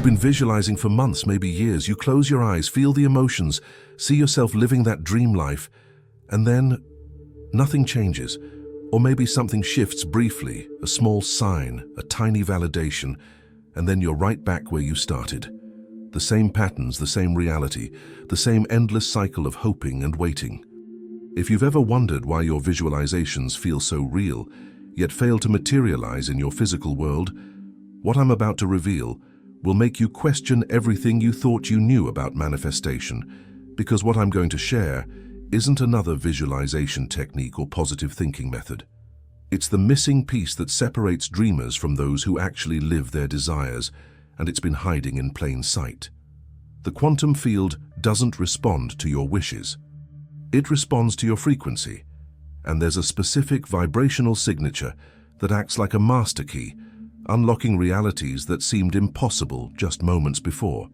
You've been visualizing for months, maybe years. You close your eyes, feel the emotions, see yourself living that dream life, and then nothing changes. Or maybe something shifts briefly, a small sign, a tiny validation, and then you're right back where you started. The same patterns, the same reality, the same endless cycle of hoping and waiting. If you've ever wondered why your visualizations feel so real, yet fail to materialize in your physical world, what I'm about to reveal will make you question everything you thought you knew about manifestation, because what I'm going to share isn't another visualization technique or positive thinking method. It's the missing piece that separates dreamers from those who actually live their desires, and it's been hiding in plain sight. The quantum field doesn't respond to your wishes. It responds to your frequency, and there's a specific vibrational signature that acts like a master key, unlocking realities that seemed impossible just moments before.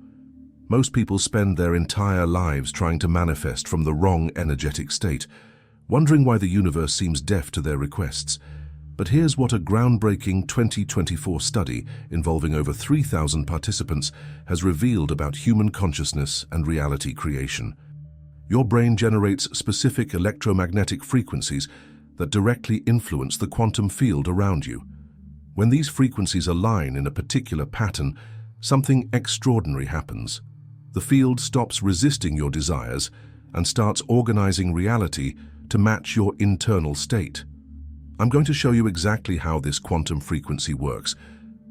Most people spend their entire lives trying to manifest from the wrong energetic state, wondering why the universe seems deaf to their requests. But here's what a groundbreaking 2024 study involving over 3,000 participants has revealed about human consciousness and reality creation. Your brain generates specific electromagnetic frequencies that directly influence the quantum field around you. When these frequencies align in a particular pattern, something extraordinary happens. The field stops resisting your desires and starts organizing reality to match your internal state. I'm going to show you exactly how this quantum frequency works,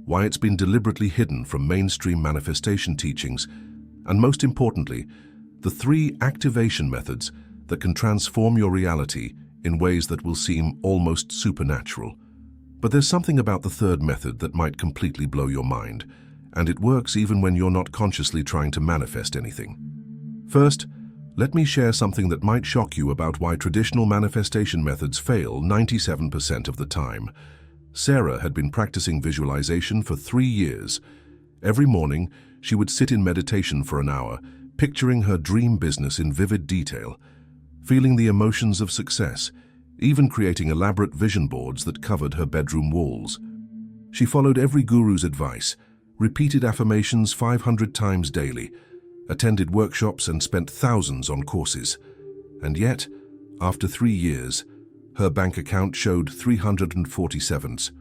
why it's been deliberately hidden from mainstream manifestation teachings, and most importantly, the 3 activation methods that can transform your reality in ways that will seem almost supernatural. But there's something about the third method that might completely blow your mind, and it works even when you're not consciously trying to manifest anything. First, let me share something that might shock you about why traditional manifestation methods fail 97% of the time. Sarah had been practicing visualization for 3 years. Every morning, she would sit in meditation for an hour, picturing her dream business in vivid detail, feeling the emotions of success, even creating elaborate vision boards that covered her bedroom walls. She followed every guru's advice, repeated affirmations 500 times daily, attended workshops and spent thousands on courses. And yet, after 3 years, her bank account showed 347s.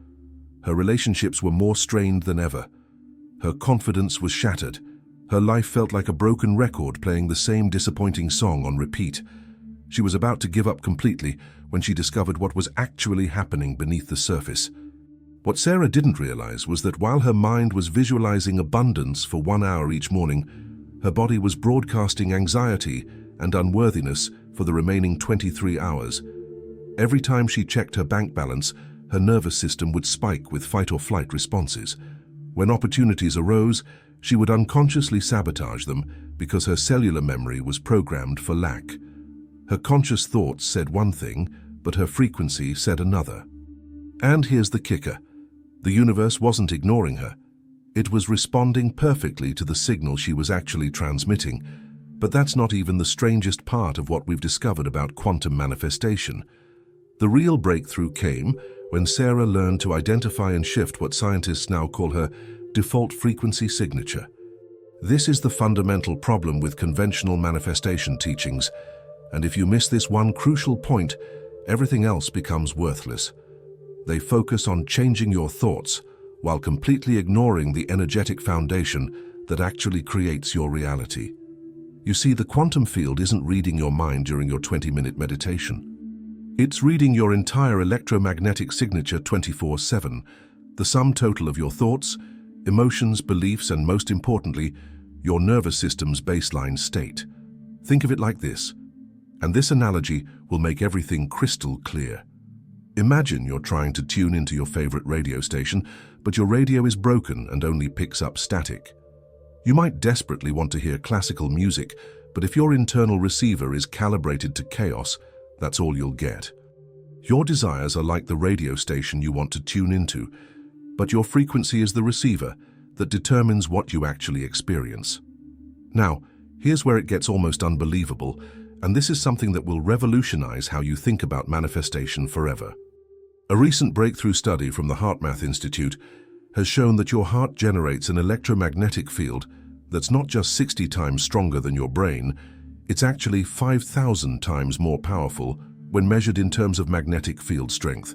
Her relationships were more strained than ever. Her confidence was shattered. Her life felt like a broken record playing the same disappointing song on repeat. She was about to give up completely when she discovered what was actually happening beneath the surface. What Sarah didn't realize was that while her mind was visualizing abundance for 1 hour each morning, her body was broadcasting anxiety and unworthiness for the remaining 23 hours. Every time she checked her bank balance, her nervous system would spike with fight-or-flight responses. When opportunities arose, she would unconsciously sabotage them because her cellular memory was programmed for lack. Her conscious thoughts said one thing, but her frequency said another. And here's the kicker. The universe wasn't ignoring her. It was responding perfectly to the signal she was actually transmitting. But that's not even the strangest part of what we've discovered about quantum manifestation. The real breakthrough came when Sarah learned to identify and shift what scientists now call her default frequency signature. This is the fundamental problem with conventional manifestation teachings, and if you miss this one crucial point, everything else becomes worthless. They focus on changing your thoughts while completely ignoring the energetic foundation that actually creates your reality. You see, the quantum field isn't reading your mind during your 20-minute meditation. It's reading your entire electromagnetic signature 24/7, the sum total of your thoughts, emotions, beliefs, and most importantly, your nervous system's baseline state. Think of it like this, and this analogy will make everything crystal clear. Imagine you're trying to tune into your favorite radio station, but your radio is broken and only picks up static. You might desperately want to hear classical music, but if your internal receiver is calibrated to chaos, that's all you'll get. Your desires are like the radio station you want to tune into, but your frequency is the receiver that determines what you actually experience. Now, here's where it gets almost unbelievable, and this is something that will revolutionize how you think about manifestation forever. A recent breakthrough study from the HeartMath Institute has shown that your heart generates an electromagnetic field that's not just 60 times stronger than your brain, it's actually 5,000 times more powerful when measured in terms of magnetic field strength.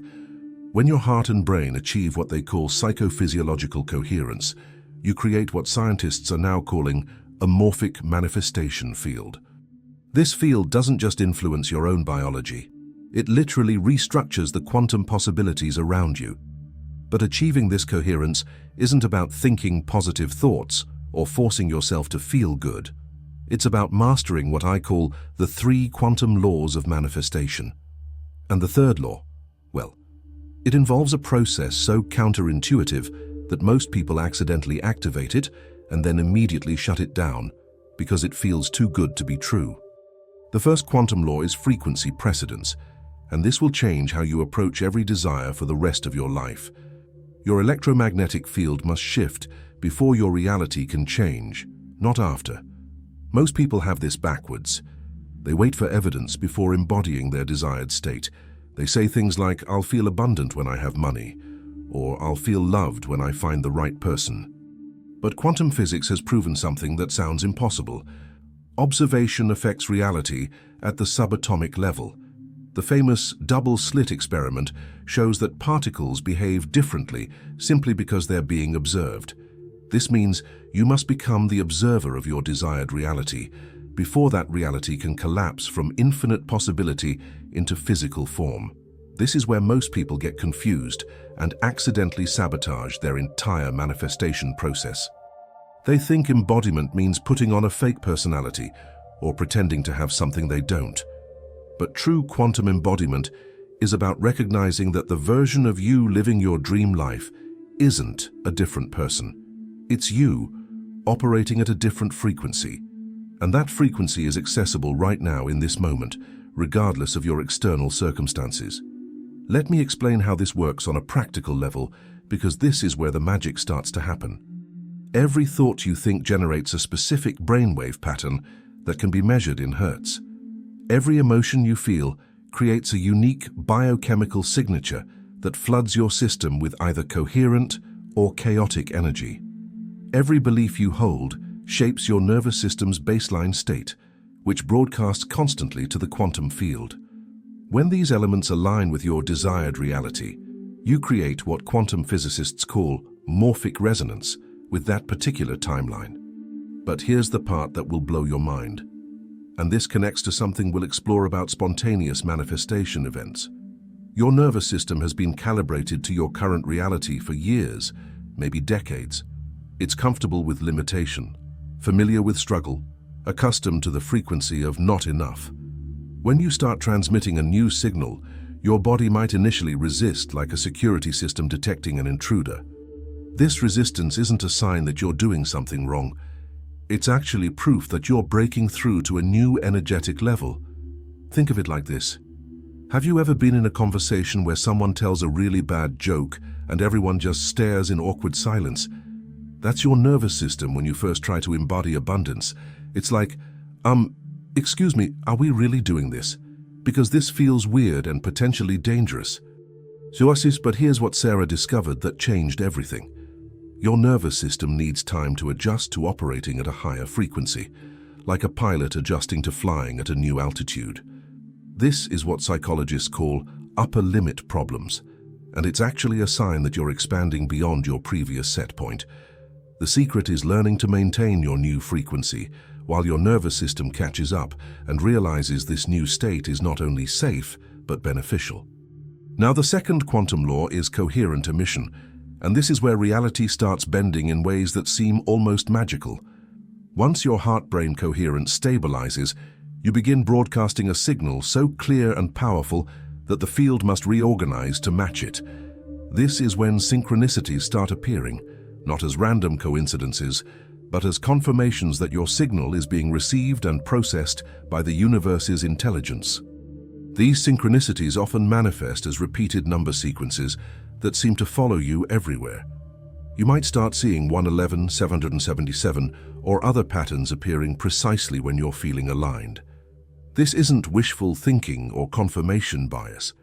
When your heart and brain achieve what they call psychophysiological coherence, you create what scientists are now calling a morphic manifestation field. This field doesn't just influence your own biology, it literally restructures the quantum possibilities around you. But achieving this coherence isn't about thinking positive thoughts or forcing yourself to feel good. It's about mastering what I call the 3 quantum laws of manifestation. And the third law, well, it involves a process so counterintuitive that most people accidentally activate it and then immediately shut it down because it feels too good to be true. The first quantum law is frequency precedence, and this will change how you approach every desire for the rest of your life. Your electromagnetic field must shift before your reality can change, not after. Most people have this backwards. They wait for evidence before embodying their desired state. They say things like, "I'll feel abundant when I have money," or "I'll feel loved when I find the right person." But quantum physics has proven something that sounds impossible. Observation affects reality at the subatomic level. The famous double-slit experiment shows that particles behave differently simply because they're being observed. This means you must become the observer of your desired reality before that reality can collapse from infinite possibility into physical form. This is where most people get confused and accidentally sabotage their entire manifestation process. They think embodiment means putting on a fake personality or pretending to have something they don't. But true quantum embodiment is about recognizing that the version of you living your dream life isn't a different person. It's you, operating at a different frequency. And that frequency is accessible right now in this moment, regardless of your external circumstances. Let me explain how this works on a practical level, because this is where the magic starts to happen. Every thought you think generates a specific brainwave pattern that can be measured in hertz. Every emotion you feel creates a unique biochemical signature that floods your system with either coherent or chaotic energy. Every belief you hold shapes your nervous system's baseline state, which broadcasts constantly to the quantum field. When these elements align with your desired reality, you create what quantum physicists call morphic resonance with that particular timeline. But here's the part that will blow your mind. And this connects to something we'll explore about spontaneous manifestation events. Your nervous system has been calibrated to your current reality for years, maybe decades. It's comfortable with limitation, familiar with struggle, accustomed to the frequency of not enough. When you start transmitting a new signal, your body might initially resist, like a security system detecting an intruder. This resistance isn't a sign that you're doing something wrong. It's actually proof that you're breaking through to a new energetic level. Think of it like this. Have you ever been in a conversation where someone tells a really bad joke and everyone just stares in awkward silence? That's your nervous system when you first try to embody abundance. It's like, excuse me, are we really doing this? Because this feels weird and potentially dangerous. But here's what Sarah discovered that changed everything. Your nervous system needs time to adjust to operating at a higher frequency, like a pilot adjusting to flying at a new altitude. This is what psychologists call upper limit problems, and it's actually a sign that you're expanding beyond your previous set point. The secret is learning to maintain your new frequency while your nervous system catches up and realizes this new state is not only safe, but beneficial. Now, the second quantum law is coherent emission, and this is where reality starts bending in ways that seem almost magical. Once your heart-brain coherence stabilizes, you begin broadcasting a signal so clear and powerful that the field must reorganize to match it. This is when synchronicities start appearing, not as random coincidences, but as confirmations that your signal is being received and processed by the universe's intelligence. These synchronicities often manifest as repeated number sequences that seem to follow you everywhere. You might start seeing 111, 777, or other patterns appearing precisely when you're feeling aligned. This isn't wishful thinking or confirmation bias.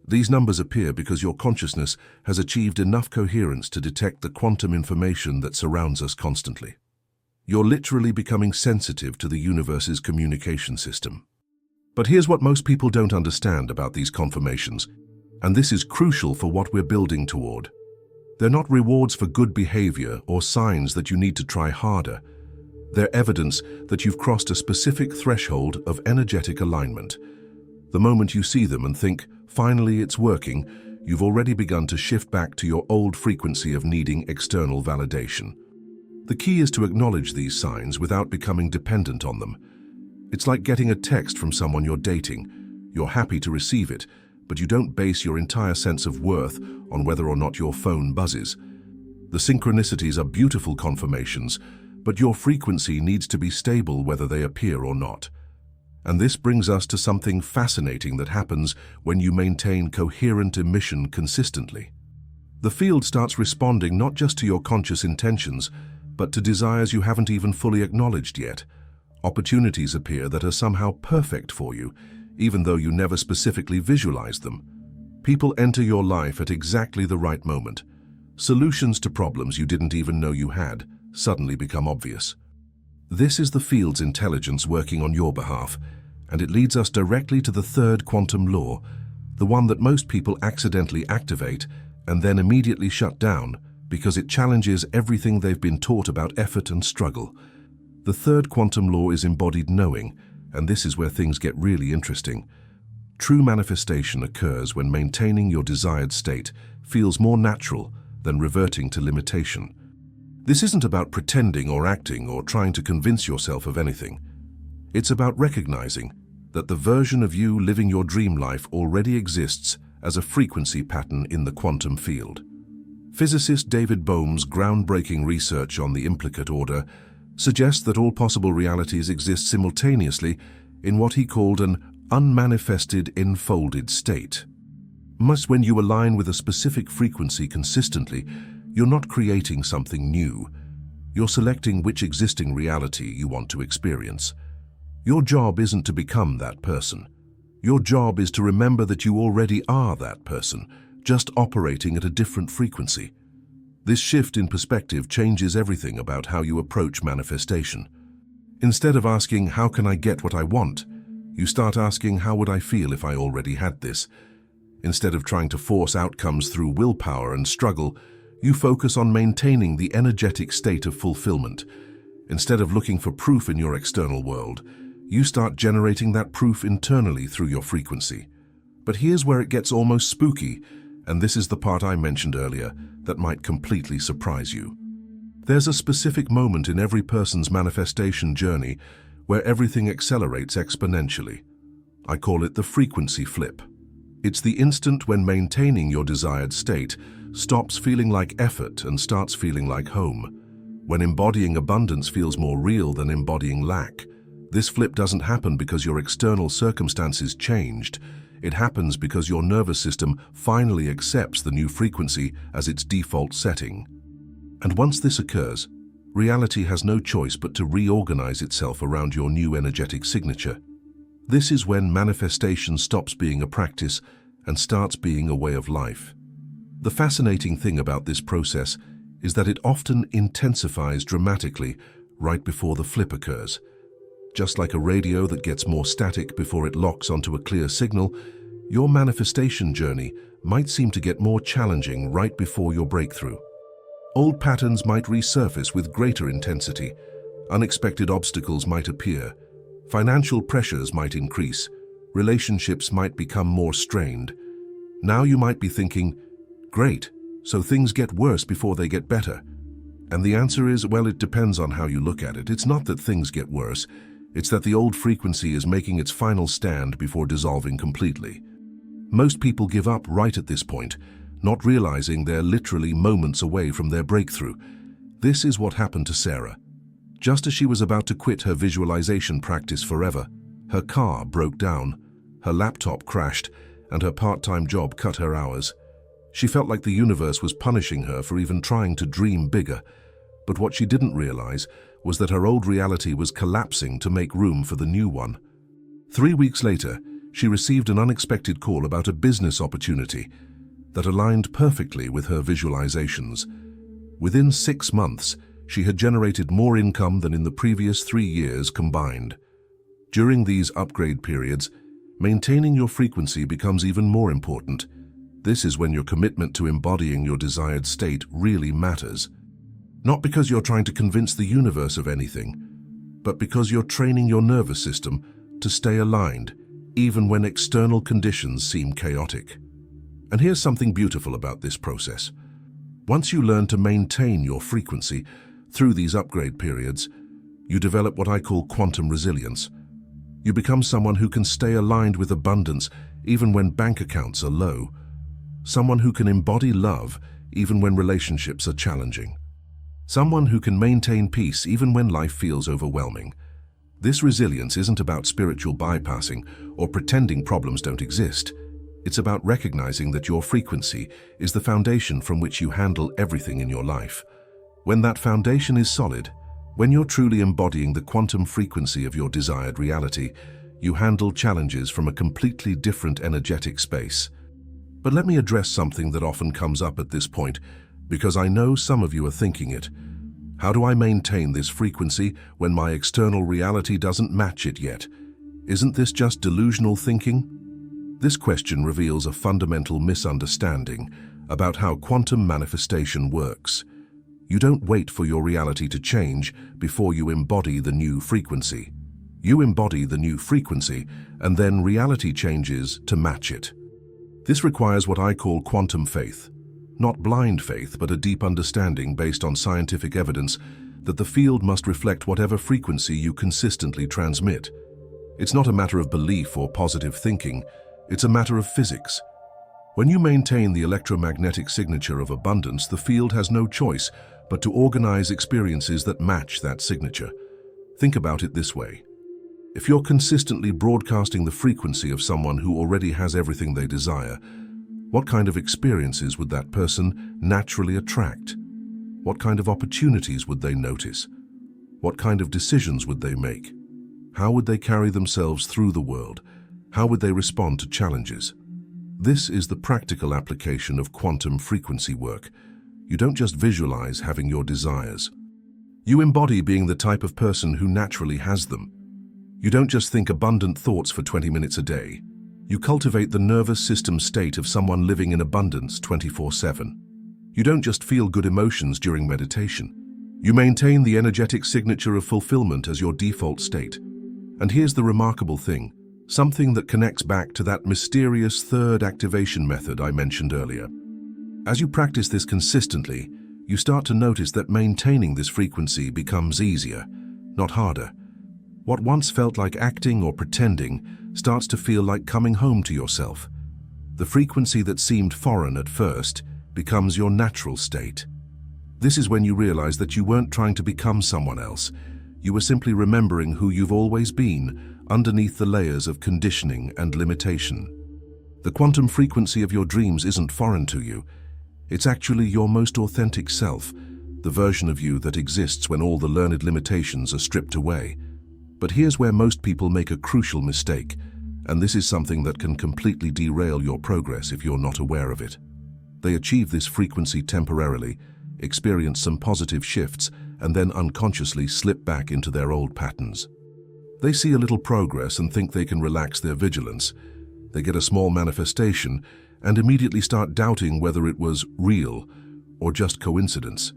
These numbers appear because your consciousness has achieved enough coherence to detect the quantum information that surrounds us constantly. You're literally becoming sensitive to the universe's communication system. But here's what most people don't understand about these confirmations, and this is crucial for what we're building toward. They're not rewards for good behavior or signs that you need to try harder. They're evidence that you've crossed a specific threshold of energetic alignment. The moment you see them and think, finally it's working, you've already begun to shift back to your old frequency of needing external validation. The key is to acknowledge these signs without becoming dependent on them. It's like getting a text from someone you're dating. You're happy to receive it, but you don't base your entire sense of worth on whether or not your phone buzzes. The synchronicities are beautiful confirmations, but your frequency needs to be stable whether they appear or not. And this brings us to something fascinating that happens when you maintain coherent emission consistently. The field starts responding not just to your conscious intentions, but to desires you haven't even fully acknowledged yet. Opportunities appear that are somehow perfect for you, even though you never specifically visualized them. People enter your life at exactly the right moment. Solutions to problems you didn't even know you had suddenly become obvious. This is the field's intelligence working on your behalf, and it leads us directly to the third quantum law, the one that most people accidentally activate and then immediately shut down because it challenges everything they've been taught about effort and struggle. The third quantum law is embodied knowing, and this is where things get really interesting. True manifestation occurs when maintaining your desired state feels more natural than reverting to limitation. This isn't about pretending or acting or trying to convince yourself of anything. It's about recognizing that the version of you living your dream life already exists as a frequency pattern in the quantum field. Physicist David Bohm's groundbreaking research on the implicate order suggests that all possible realities exist simultaneously in what he called an unmanifested enfolded state. Much when you align with a specific frequency consistently, you're not creating something new. You're selecting which existing reality you want to experience. Your job isn't to become that person. Your job is to remember that you already are that person, just operating at a different frequency. This shift in perspective changes everything about how you approach manifestation. Instead of asking, how can I get what I want? You start asking, how would I feel if I already had this? Instead of trying to force outcomes through willpower and struggle, you focus on maintaining the energetic state of fulfillment. Instead of looking for proof in your external world, you start generating that proof internally through your frequency. But here's where it gets almost spooky, and this is the part I mentioned earlier that might completely surprise you. There's a specific moment in every person's manifestation journey where everything accelerates exponentially. I call it the frequency flip. It's the instant when maintaining your desired state stops feeling like effort and starts feeling like home. When embodying abundance feels more real than embodying lack. This flip doesn't happen because your external circumstances changed. It happens because your nervous system finally accepts the new frequency as its default setting. And once this occurs, reality has no choice but to reorganize itself around your new energetic signature. This is when manifestation stops being a practice and starts being a way of life. The fascinating thing about this process is that it often intensifies dramatically right before the flip occurs. Just like a radio that gets more static before it locks onto a clear signal, your manifestation journey might seem to get more challenging right before your breakthrough. Old patterns might resurface with greater intensity. Unexpected obstacles might appear. Financial pressures might increase. Relationships might become more strained. Now you might be thinking, great, so things get worse before they get better. And the answer is, well, it depends on how you look at it. It's not that things get worse. It's that the old frequency is making its final stand before dissolving completely. Most people give up right at this point, not realizing they're literally moments away from their breakthrough. This is what happened to Sarah. Just as she was about to quit her visualization practice forever, her car broke down, her laptop crashed, and her part-time job cut her hours. She felt like the universe was punishing her for even trying to dream bigger. But what she didn't realize was that her old reality was collapsing to make room for the new one. 3 weeks later, she received an unexpected call about a business opportunity that aligned perfectly with her visualizations. Within 6 months, she had generated more income than in the previous 3 years combined. During these upgrade periods, maintaining your frequency becomes even more important. This is when your commitment to embodying your desired state really matters. Not because you're trying to convince the universe of anything, but because you're training your nervous system to stay aligned, even when external conditions seem chaotic. And here's something beautiful about this process. Once you learn to maintain your frequency through these upgrade periods, you develop what I call quantum resilience. You become someone who can stay aligned with abundance even when bank accounts are low. Someone who can embody love even when relationships are challenging. Someone who can maintain peace even when life feels overwhelming. This resilience isn't about spiritual bypassing or pretending problems don't exist. It's about recognizing that your frequency is the foundation from which you handle everything in your life. When that foundation is solid, when you're truly embodying the quantum frequency of your desired reality, you handle challenges from a completely different energetic space. But let me address something that often comes up at this point, because I know some of you are thinking it. How do I maintain this frequency when my external reality doesn't match it yet? Isn't this just delusional thinking? This question reveals a fundamental misunderstanding about how quantum manifestation works. You don't wait for your reality to change before you embody the new frequency. You embody the new frequency, and then reality changes to match it. This requires what I call quantum faith. Not blind faith, but a deep understanding based on scientific evidence that the field must reflect whatever frequency you consistently transmit. It's not a matter of belief or positive thinking, it's a matter of physics. When you maintain the electromagnetic signature of abundance, the field has no choice but to organize experiences that match that signature. Think about it this way. If you're consistently broadcasting the frequency of someone who already has everything they desire, what kind of experiences would that person naturally attract? What kind of opportunities would they notice? What kind of decisions would they make? How would they carry themselves through the world? How would they respond to challenges? This is the practical application of quantum frequency work. You don't just visualize having your desires. You embody being the type of person who naturally has them. You don't just think abundant thoughts for 20 minutes a day. You cultivate the nervous system state of someone living in abundance 24/7. You don't just feel good emotions during meditation. You maintain the energetic signature of fulfillment as your default state. And here's the remarkable thing, something that connects back to that mysterious third activation method I mentioned earlier. As you practice this consistently, you start to notice that maintaining this frequency becomes easier, not harder. What once felt like acting or pretending starts to feel like coming home to yourself. The frequency that seemed foreign at first becomes your natural state. This is when you realize that you weren't trying to become someone else. You were simply remembering who you've always been underneath the layers of conditioning and limitation. The quantum frequency of your dreams isn't foreign to you. It's actually your most authentic self, the version of you that exists when all the learned limitations are stripped away. But here's where most people make a crucial mistake, and this is something that can completely derail your progress if you're not aware of it. They achieve this frequency temporarily, experience some positive shifts, and then unconsciously slip back into their old patterns. They see a little progress and think they can relax their vigilance. They get a small manifestation and immediately start doubting whether it was real or just coincidence.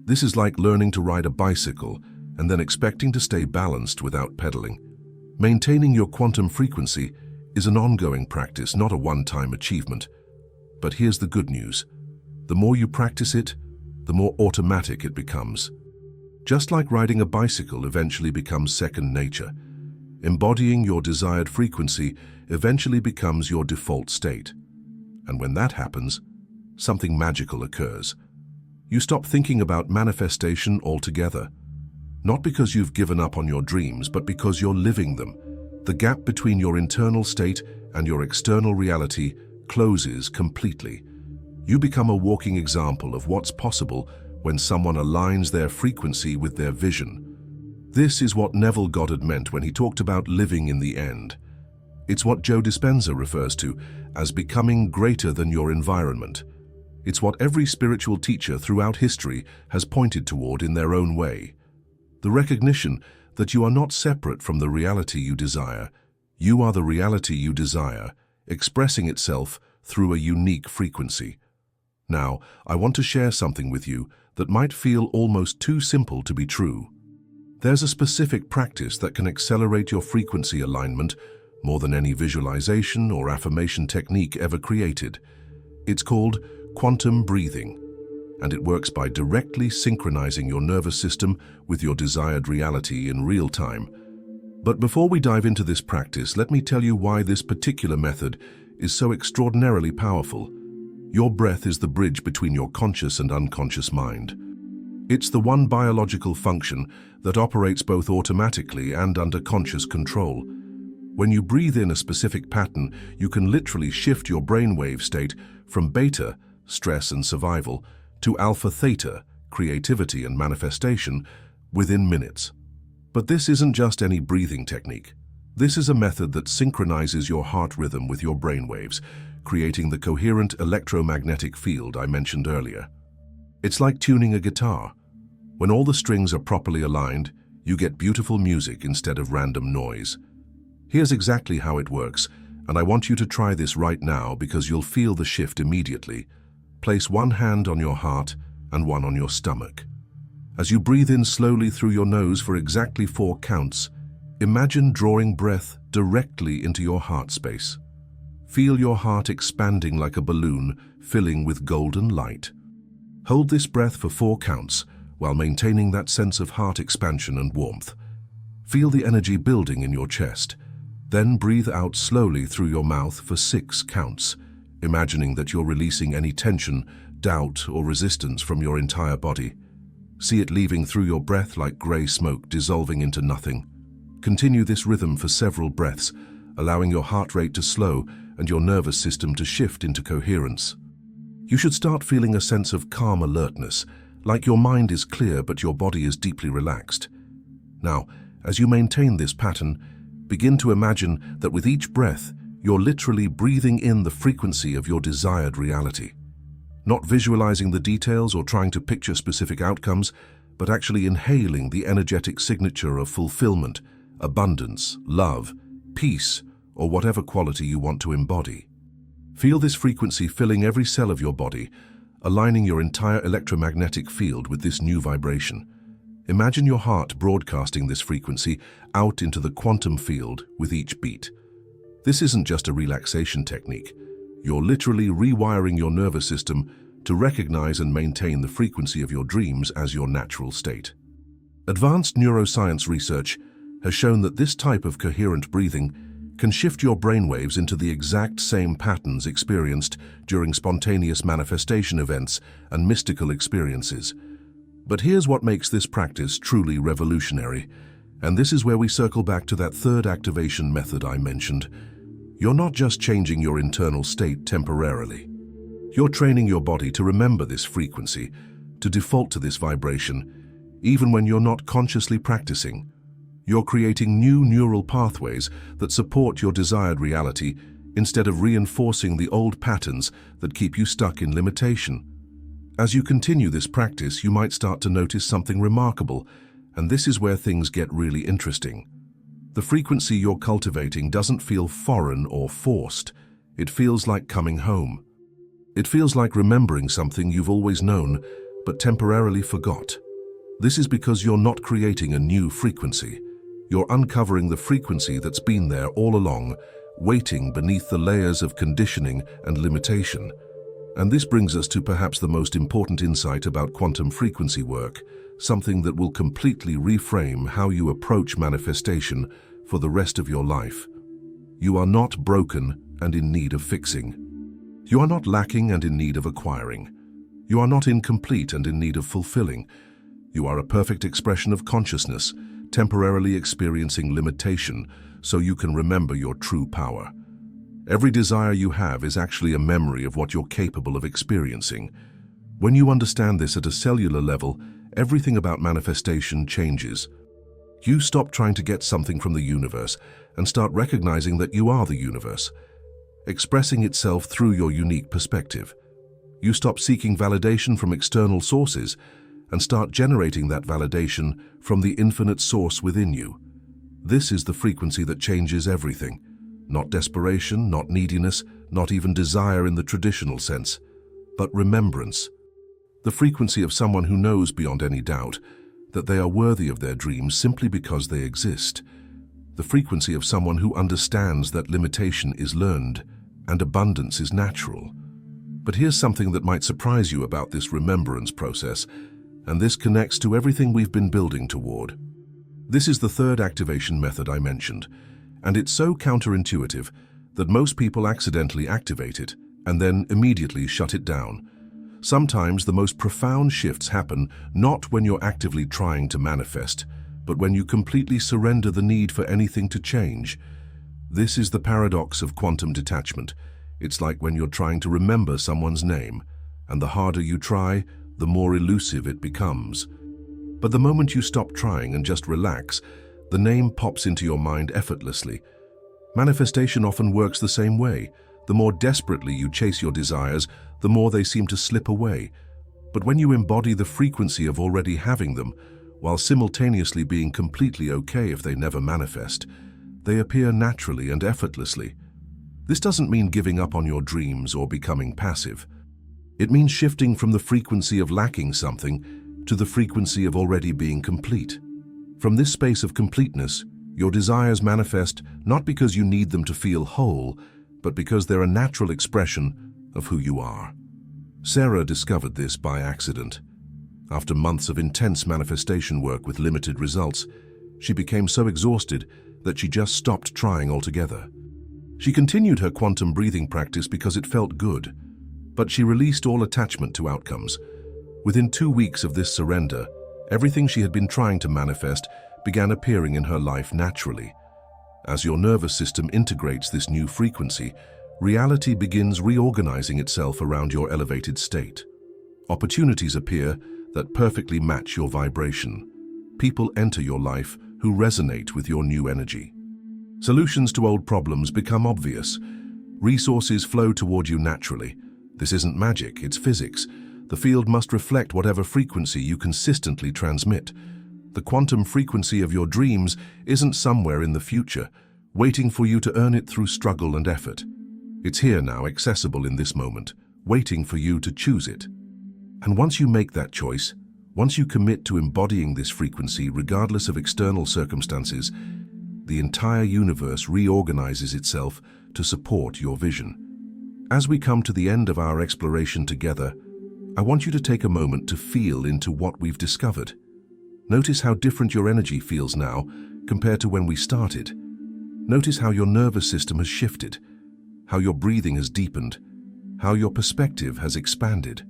This is like learning to ride a bicycle and then expecting to stay balanced without pedaling. Maintaining your quantum frequency is an ongoing practice, not a one-time achievement. But here's the good news. The more you practice it, the more automatic it becomes. Just like riding a bicycle eventually becomes second nature, embodying your desired frequency eventually becomes your default state. And when that happens, something magical occurs. You stop thinking about manifestation altogether. Not because you've given up on your dreams, but because you're living them. The gap between your internal state and your external reality closes completely. You become a walking example of what's possible when someone aligns their frequency with their vision. This is what Neville Goddard meant when he talked about living in the end. It's what Joe Dispenza refers to as becoming greater than your environment. It's what every spiritual teacher throughout history has pointed toward in their own way. The recognition that you are not separate from the reality you desire. You are the reality you desire, expressing itself through a unique frequency. Now, I want to share something with you that might feel almost too simple to be true. There's a specific practice that can accelerate your frequency alignment more than any visualization or affirmation technique ever created. It's called quantum breathing, and it works by directly synchronizing your nervous system with your desired reality in real time. But before we dive into this practice, let me tell you why this particular method is so extraordinarily powerful. Your breath is the bridge between your conscious and unconscious mind. It's the one biological function that operates both automatically and under conscious control. When you breathe in a specific pattern, you can literally shift your brainwave state from beta, stress and survival, to alpha theta, creativity and manifestation, within minutes. But this isn't just any breathing technique. This is a method that synchronizes your heart rhythm with your brainwaves, creating the coherent electromagnetic field I mentioned earlier. It's like tuning a guitar. When all the strings are properly aligned, you get beautiful music instead of random noise. Here's exactly how it works, and I want you to try this right now because you'll feel the shift immediately. Place one hand on your heart and one on your stomach. As you breathe in slowly through your nose for exactly 4 counts, imagine drawing breath directly into your heart space. Feel your heart expanding like a balloon, filling with golden light. Hold this breath for 4 counts while maintaining that sense of heart expansion and warmth. Feel the energy building in your chest. Then breathe out slowly through your mouth for 6 counts, imagining that you're releasing any tension, doubt, or resistance from your entire body. See it leaving through your breath like gray smoke dissolving into nothing. Continue this rhythm for several breaths, allowing your heart rate to slow and your nervous system to shift into coherence. You should start feeling a sense of calm alertness, like your mind is clear but your body is deeply relaxed. Now, as you maintain this pattern, begin to imagine that with each breath, you're literally breathing in the frequency of your desired reality. Not visualizing the details or trying to picture specific outcomes, but actually inhaling the energetic signature of fulfillment, abundance, love, peace, or whatever quality you want to embody. Feel this frequency filling every cell of your body, aligning your entire electromagnetic field with this new vibration. Imagine your heart broadcasting this frequency out into the quantum field with each beat. This isn't just a relaxation technique. You're literally rewiring your nervous system to recognize and maintain the frequency of your dreams as your natural state. Advanced neuroscience research has shown that this type of coherent breathing can shift your brainwaves into the exact same patterns experienced during spontaneous manifestation events and mystical experiences. But here's what makes this practice truly revolutionary, and this is where we circle back to that third activation method I mentioned. You're not just changing your internal state temporarily. You're training your body to remember this frequency, to default to this vibration, even when you're not consciously practicing. You're creating new neural pathways that support your desired reality instead of reinforcing the old patterns that keep you stuck in limitation. As you continue this practice, you might start to notice something remarkable, and this is where things get really interesting. The frequency you're cultivating doesn't feel foreign or forced. It feels like coming home. It feels like remembering something you've always known, but temporarily forgot. This is because you're not creating a new frequency. You're uncovering the frequency that's been there all along, waiting beneath the layers of conditioning and limitation. And this brings us to perhaps the most important insight about quantum frequency work, something that will completely reframe how you approach manifestation for the rest of your life. You are not broken and in need of fixing. You are not lacking and in need of acquiring. You are not incomplete and in need of fulfilling. You are a perfect expression of consciousness, temporarily experiencing limitation so you can remember your true power. Every desire you have is actually a memory of what you're capable of experiencing. When you understand this at a cellular level, everything about manifestation changes. You stop trying to get something from the universe and start recognizing that you are the universe, expressing itself through your unique perspective. You stop seeking validation from external sources and start generating that validation from the infinite source within you. This is the frequency that changes everything. Not desperation, not neediness, not even desire in the traditional sense, but remembrance. The frequency of someone who knows beyond any doubt that they are worthy of their dreams simply because they exist. The frequency of someone who understands that limitation is learned and abundance is natural. But here's something that might surprise you about this remembrance process, and this connects to everything we've been building toward. This is the third activation method I mentioned, and it's so counterintuitive that most people accidentally activate it and then immediately shut it down. Sometimes the most profound shifts happen not when you're actively trying to manifest, but when you completely surrender the need for anything to change. This is the paradox of quantum detachment. It's like when you're trying to remember someone's name, and the harder you try, the more elusive it becomes. But the moment you stop trying and just relax, the name pops into your mind effortlessly. Manifestation often works the same way. The more desperately you chase your desires, the more they seem to slip away. But when you embody the frequency of already having them, while simultaneously being completely okay if they never manifest, they appear naturally and effortlessly. This doesn't mean giving up on your dreams or becoming passive. It means shifting from the frequency of lacking something to the frequency of already being complete. From this space of completeness, your desires manifest not because you need them to feel whole, but because they're a natural expression of who you are. Sarah discovered this by accident. After months of intense manifestation work with limited results, she became so exhausted that she just stopped trying altogether. She continued her quantum breathing practice because it felt good, but she released all attachment to outcomes. Within 2 weeks of this surrender, everything she had been trying to manifest began appearing in her life naturally. As your nervous system integrates this new frequency, reality begins reorganizing itself around your elevated state. Opportunities appear that perfectly match your vibration. People enter your life who resonate with your new energy. Solutions to old problems become obvious. Resources flow toward you naturally. This isn't magic, it's physics. The field must reflect whatever frequency you consistently transmit. The quantum frequency of your dreams isn't somewhere in the future, waiting for you to earn it through struggle and effort. It's here now, accessible in this moment, waiting for you to choose it. And once you make that choice, once you commit to embodying this frequency regardless of external circumstances, the entire universe reorganizes itself to support your vision. As we come to the end of our exploration together, I want you to take a moment to feel into what we've discovered. Notice how different your energy feels now compared to when we started. Notice how your nervous system has shifted, how your breathing has deepened, how your perspective has expanded.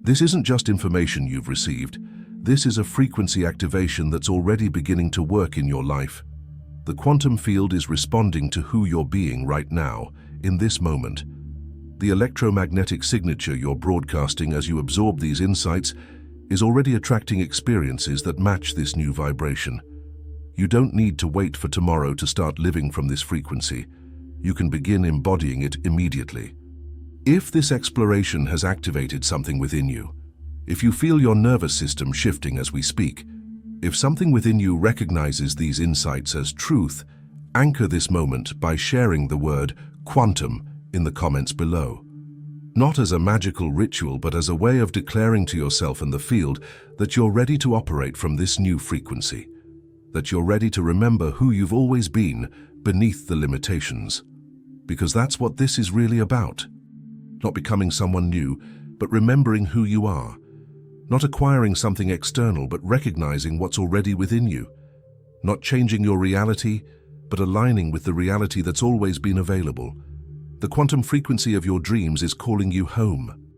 This isn't just information you've received. This is a frequency activation that's already beginning to work in your life. The quantum field is responding to who you're being right now, in this moment. The electromagnetic signature you're broadcasting as you absorb these insights is already attracting experiences that match this new vibration. You don't need to wait for tomorrow to start living from this frequency. You can begin embodying it immediately. If this exploration has activated something within you, if you feel your nervous system shifting as we speak, if something within you recognizes these insights as truth, anchor this moment by sharing the word quantum in the comments below. Not as a magical ritual, but as a way of declaring to yourself and the field that you're ready to operate from this new frequency, that you're ready to remember who you've always been beneath the limitations. Because that's what this is really about. Not becoming someone new, but remembering who you are. Not acquiring something external, but recognizing what's already within you. Not changing your reality, but aligning with the reality that's always been available. The quantum frequency of your dreams is calling you home.